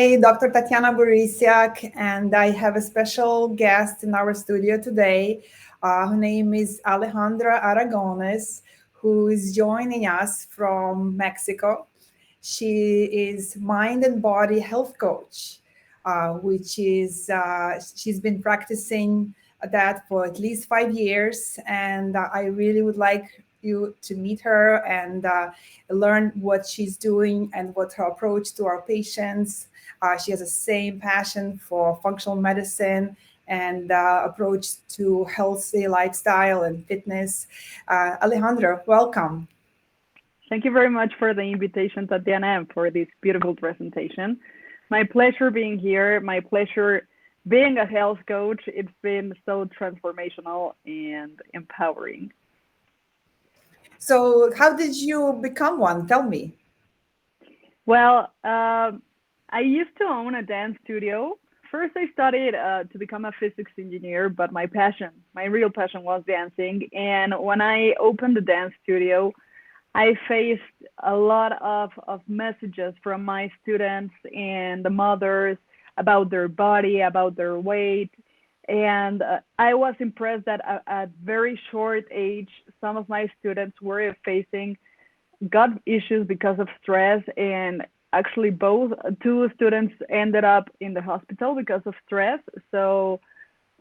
Hey, Dr. Tatyana Borisiak, and I have a special guest in our studio today. Her name is Alejandra Aragones, who is joining us from Mexico. She is mind and body health coach, which is she's been practicing that for at least 5 years, and I really would like you to meet her and learn what she's doing and what her approach to our patients. She has the same passion for functional medicine and approach to healthy lifestyle and fitness. Alejandra, welcome. Thank you very much for the invitation, Tatyana, and for this beautiful presentation. My pleasure being here. My pleasure being a health coach. It's been so transformational and empowering. So, how did you become one? Tell me. Well, I used to own a dance studio. First, I studied to become a physics engineer, but my real passion was dancing. And when I opened the dance studio, I faced a lot of messages from my students and the mothers about their body, about their weight. And I was impressed that at very short age, some of my students were facing gut issues because of stress. And actually, both two students ended up in the hospital because of stress. So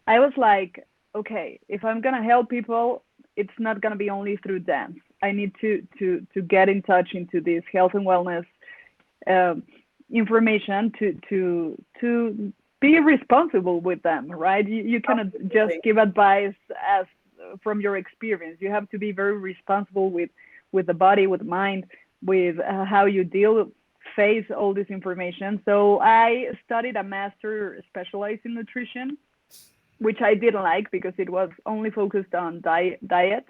I was like, okay, if I'm gonna help people, it's not gonna be only through dance. I need to get in touch into this health and wellness um, information to be responsible with them, right? You cannot just Absolutely. give advice as from your experience. You have to be very responsible with the body, with mind, with how you deal face all this information. So I studied a master specialized in nutrition, which I didn't like because it was only focused on diets.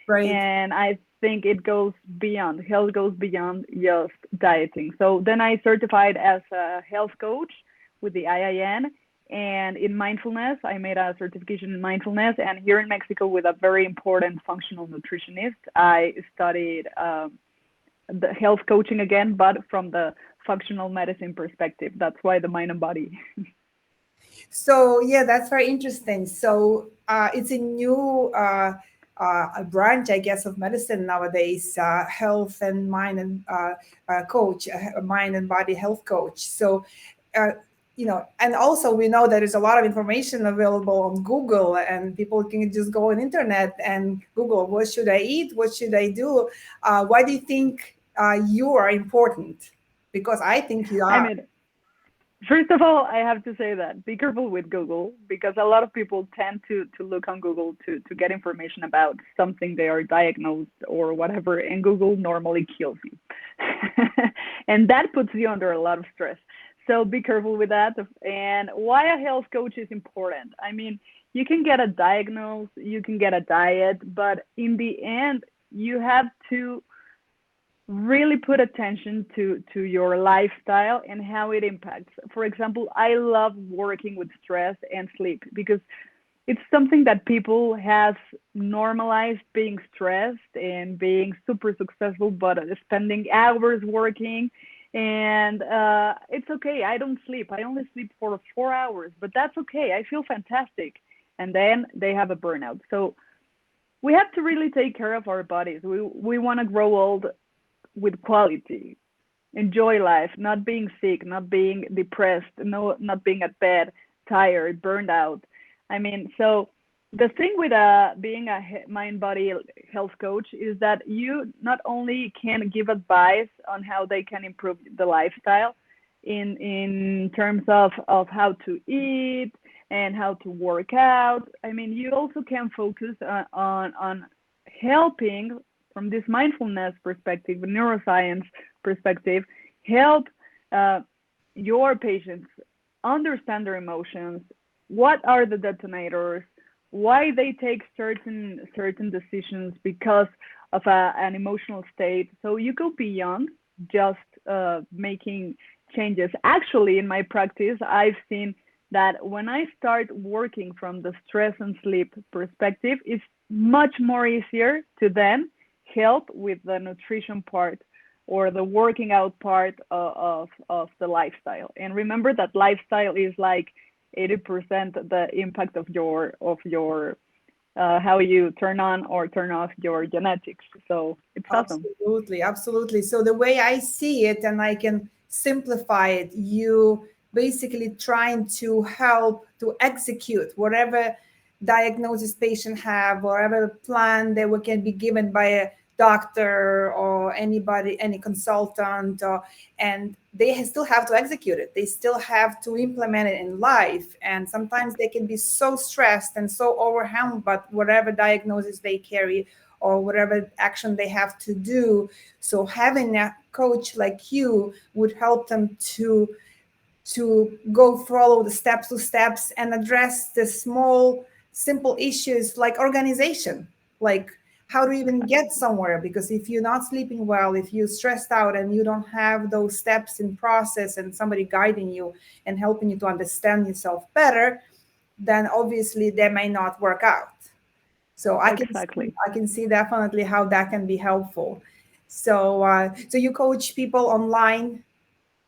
Right. And I think it goes beyond, health goes beyond just dieting. So then I certified as a health coach with the IIN. And in mindfulness, I made a certification in mindfulness. And here in Mexico, with a very important functional nutritionist, I studied the health coaching again, but from the functional medicine perspective. That's why the mind and body. So yeah, that's very interesting. So it's a new a branch, I guess, of medicine nowadays. Health and mind and coach, mind and body health coach. So uh, and also we know that there's a lot of information available on Google, and people can just go on internet and Google what should I eat, what should I do. Why do you think you are important? Because I think you I are. mean, first of all, I have to say that be careful with Google because a lot of people tend to look on Google to get information about something they are diagnosed or whatever, and Google normally kills you. And that puts you under a lot of stress. So be careful with that. And why a health coach is important. I mean, you can get a diagnosis, you can get a diet, but in the end, you have to really put attention to your lifestyle and how it impacts. For example, I love working with stress and sleep because it's something that people have normalized being stressed and being super successful, but spending hours working. And it's okay. I don't sleep. I only sleep for 4 hours, but that's okay. I feel fantastic. And then they have a burnout. So we have to really take care of our bodies. We want to grow old with quality, enjoy life, not being sick, not being depressed, no, not being at bed, tired, burned out. I mean, so the thing with being a mind body health coach is that you not only can give advice on how they can improve the lifestyle in terms of how to eat and how to work out. I mean, you also can focus on helping from this mindfulness perspective, neuroscience perspective, help uh, your patients understand their emotions, what are the detonators, why they take certain decisions because of an emotional state. So you go beyond just making changes. Actually, in my practice, I've seen that when I start working from the stress and sleep perspective, it's much more easier to then help with the nutrition part or the working out part of the lifestyle. And remember that lifestyle is like 80% the impact of your how you turn on or turn off your genetics. So it's awesome. Absolutely, absolutely. So the way I see it, and I can simplify it, you basically trying to help to execute whatever diagnosis patient have, whatever plan they can be given by a doctor or anybody, any consultant, and they still have to execute it. They still have to implement it in life. And sometimes they can be so stressed and so overwhelmed by whatever diagnosis they carry or whatever action they have to do. So having a coach like you would help them to go follow the steps to steps and address the small simple issues like organization, like how to even get somewhere. Because if you're not sleeping well, if you're stressed out and you don't have those steps in process and somebody guiding you and helping you to understand yourself better, then obviously they may not work out. So Exactly. I can see definitely how that can be helpful. So so you coach people online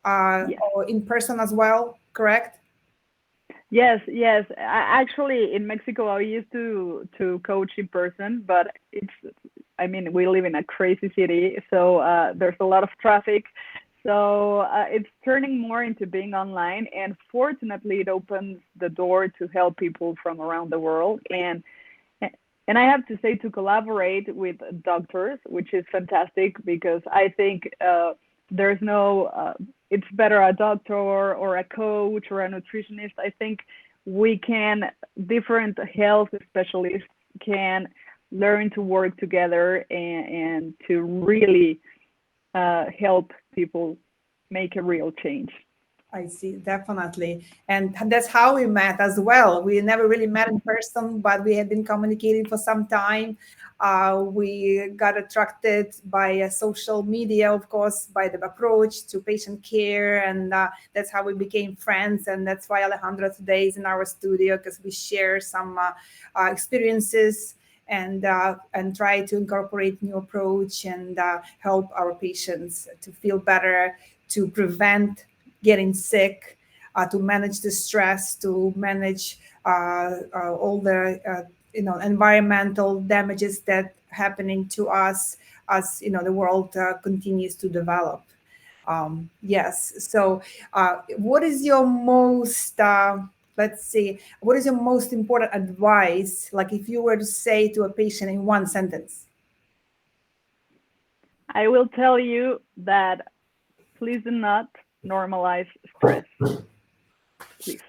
Yes. or in person as well, correct? Yes, yes. Actually, in Mexico, I used to coach in person, but it's. I mean, we live in a crazy city, so there's a lot of traffic. So it's turning more into being online, and fortunately, it opens the door to help people from around the world. And I have to say to collaborate with doctors, which is fantastic because I think there's no, it's better a doctor or a coach or a nutritionist. I think we can, different health specialists can learn to work together and to really help people make a real change. I see, definitely. And that's how we met as well. We never really met in person, but we had been communicating for some time. We got attracted by social media, of course, by the approach to patient care. And that's how we became friends. And that's why Alejandra today is in our studio, because we share some experiences and try to incorporate new approach and help our patients to feel better, to prevent getting sick, to manage the stress, to manage all the environmental damages that happening to us as the world continues to develop. Yes. So, what is your most let's see, what is your most important advice? Like if you were to say to a patient in one sentence. I will tell you that please do not normalize stress, please.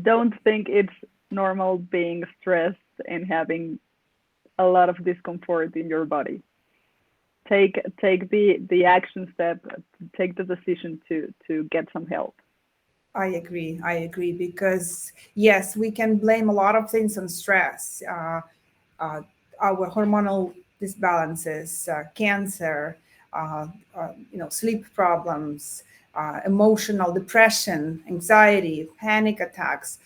Don't think it's normal being stressed and having a lot of discomfort in your body. Take the action step, take the decision to get some help. I agree. I agree because yes, we can blame a lot of things on stress, uh, our hormonal disbalances, cancer, sleep problems, emotional depression, anxiety, panic attacks.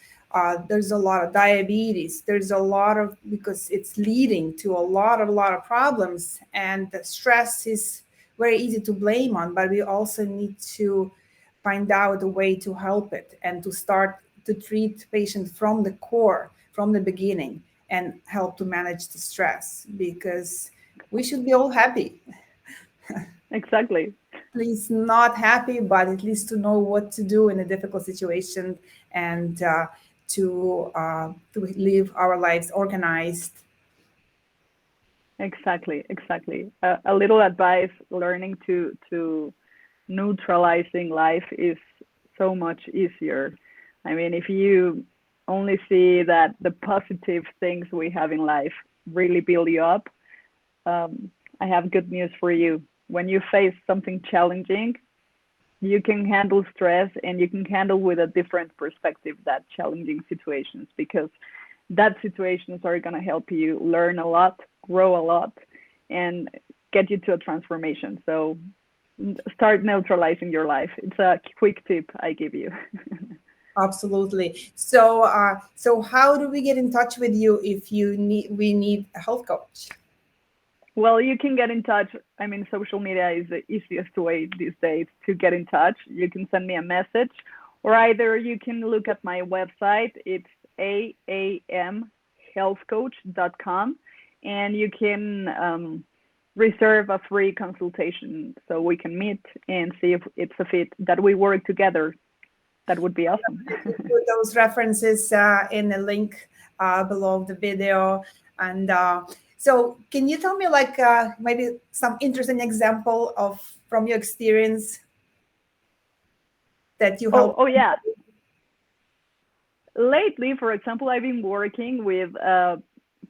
There's a lot of diabetes. There's a lot of because it's leading to a lot of problems, and the stress is very easy to blame on, but we also need to find out a way to help it and to start to treat patients from the core, from the beginning, and help to manage the stress because we should be all happy. Exactly. At least not happy, but at least to know what to do in a difficult situation and to live our lives organized. Exactly, exactly. A little advice: learning to neutralizing life is so much easier. I mean, if you only see that the positive things we have in life really build you up, I have good news for you. When you face something challenging, you can handle stress and you can handle with a different perspective that challenging situations because that situations are going to help you learn a lot, grow a lot, and get you to a transformation. So start neutralizing your life. It's a quick tip I give you. Absolutely. So, so how do we get in touch with you if you need we need a health coach? Well, you can get in touch. I mean, social media is the easiest way these days to get in touch. You can send me a message, or either you can look at my website. It's aamhealthcoach.com, and you can reserve a free consultation so we can meet and see if it's a fit that we work together. That would be awesome. Put those references in the link below the video. And so, can you tell me, like, maybe some interesting example of from your experience that you Oh, help? oh yeah. Lately, for example, I've been working with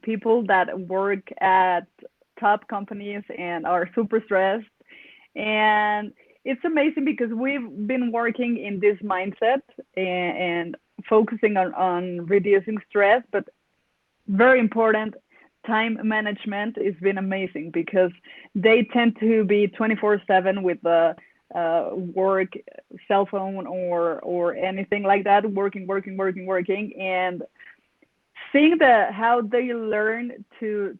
people that work at top companies and are super stressed. And it's amazing because we've been working in this mindset and focusing on reducing stress, but very important, time management has been amazing because they tend to be 24/7 with the work cell phone or anything like that, working, and seeing how they learn to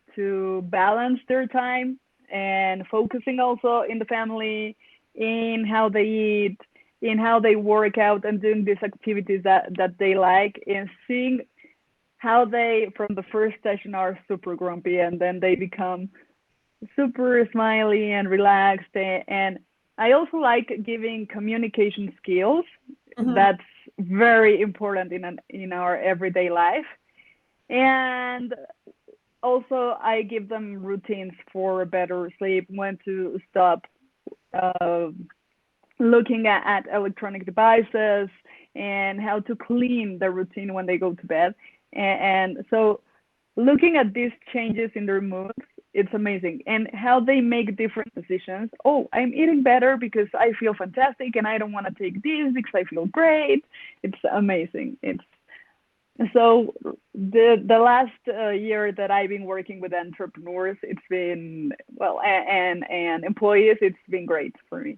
balance their time and focusing also in the family, in how they eat, in how they work out and doing these activities that they like, and seeing how they from the first session are super grumpy and then they become super smiley and relaxed. And I also like giving communication skills. Mhm. That's very important in our everyday life. And also I give them routines for better sleep, when to stop uh, looking at electronic devices, and how to clean the routine when they go to bed. And so looking at these changes in their moods, it's amazing. And how they make different decisions. Oh, I'm eating better because I feel fantastic and I don't want to take this because I feel great. It's amazing. It's so the last year that I've been working with entrepreneurs, it's been well, and employees, it's been great for me.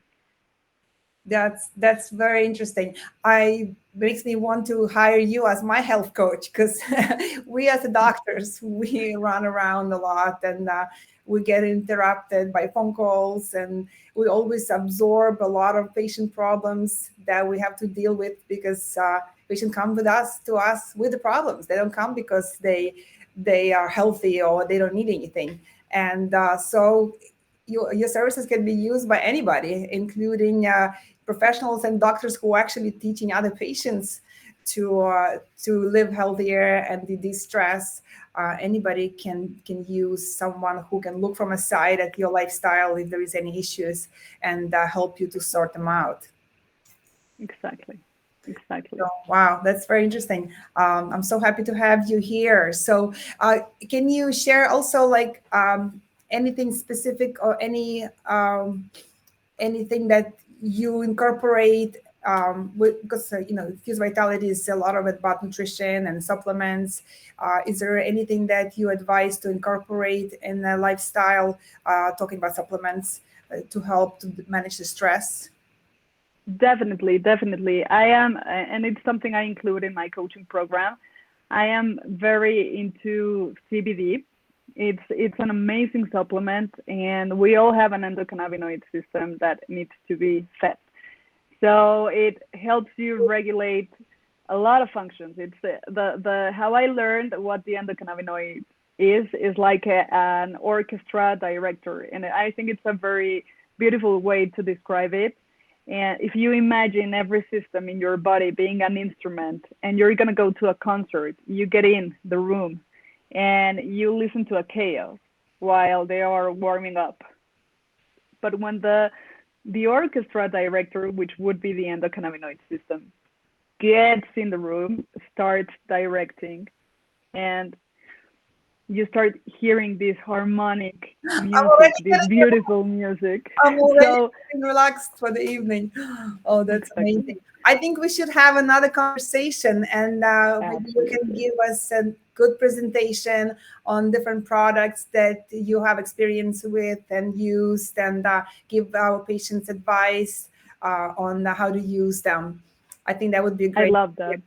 That's very interesting. I makes me want to hire you as my health coach because we as doctors we run around a lot and we get interrupted by phone calls and we always absorb a lot of patient problems that we have to deal with because patients come with us to us with the problems. They don't come because they are healthy or they don't need anything. And so your services can be used by anybody, including professionals and doctors who are actually teaching other patients to live healthier and to de-stress. Anybody can use someone who can look from a side at your lifestyle if there is any issues and help you to sort them out. Exactly. So, Exactly. wow, that's very interesting. I'm so happy to have you here. So, can you share also like anything specific or anything that you incorporate because Fuse Vitality is a lot of it about nutrition and supplements. Is there anything that you advise to incorporate in a lifestyle, talking about supplements to help to manage the stress? Definitely, definitely. I am, and it's something I include in my coaching program. I am very into CBD. It's an amazing supplement, and we all have an endocannabinoid system that needs to be fed. So it helps you regulate a lot of functions. It's the how I learned what the endocannabinoid is like an orchestra director, and I think it's a very beautiful way to describe it. And if you imagine every system in your body being an instrument, and you're gonna go to a concert, you get in the room, and you listen to a chaos while they are warming up. But when the orchestra director, which would be the endocannabinoid system, gets in the room, starts directing, and you start hearing this harmonic I'm already music, this getting beautiful music. I'm already So getting relaxed for the evening. Oh, that's amazing. exactly, I think we should have another conversation and maybe you can absolutely. give us a good presentation on different products that you have experience with and used and give our patients advice on how to use them. I think that would be I great. love that.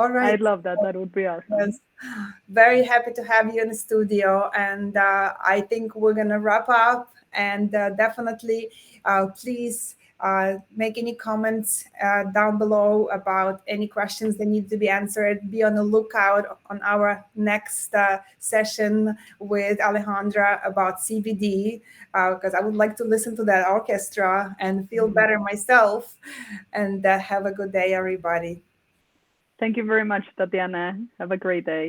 All right. I'd love that. That would be awesome. Yes. Very happy to have you in the studio. And I think we're going to wrap up. And definitely, please make any comments down below about any questions that need to be answered. Be on the lookout on our next session with Alejandra about CBD, because I would like to listen to that orchestra and feel Mhm. better myself. And have a good day, everybody. Thank you very much, Tatyana. Have a great day.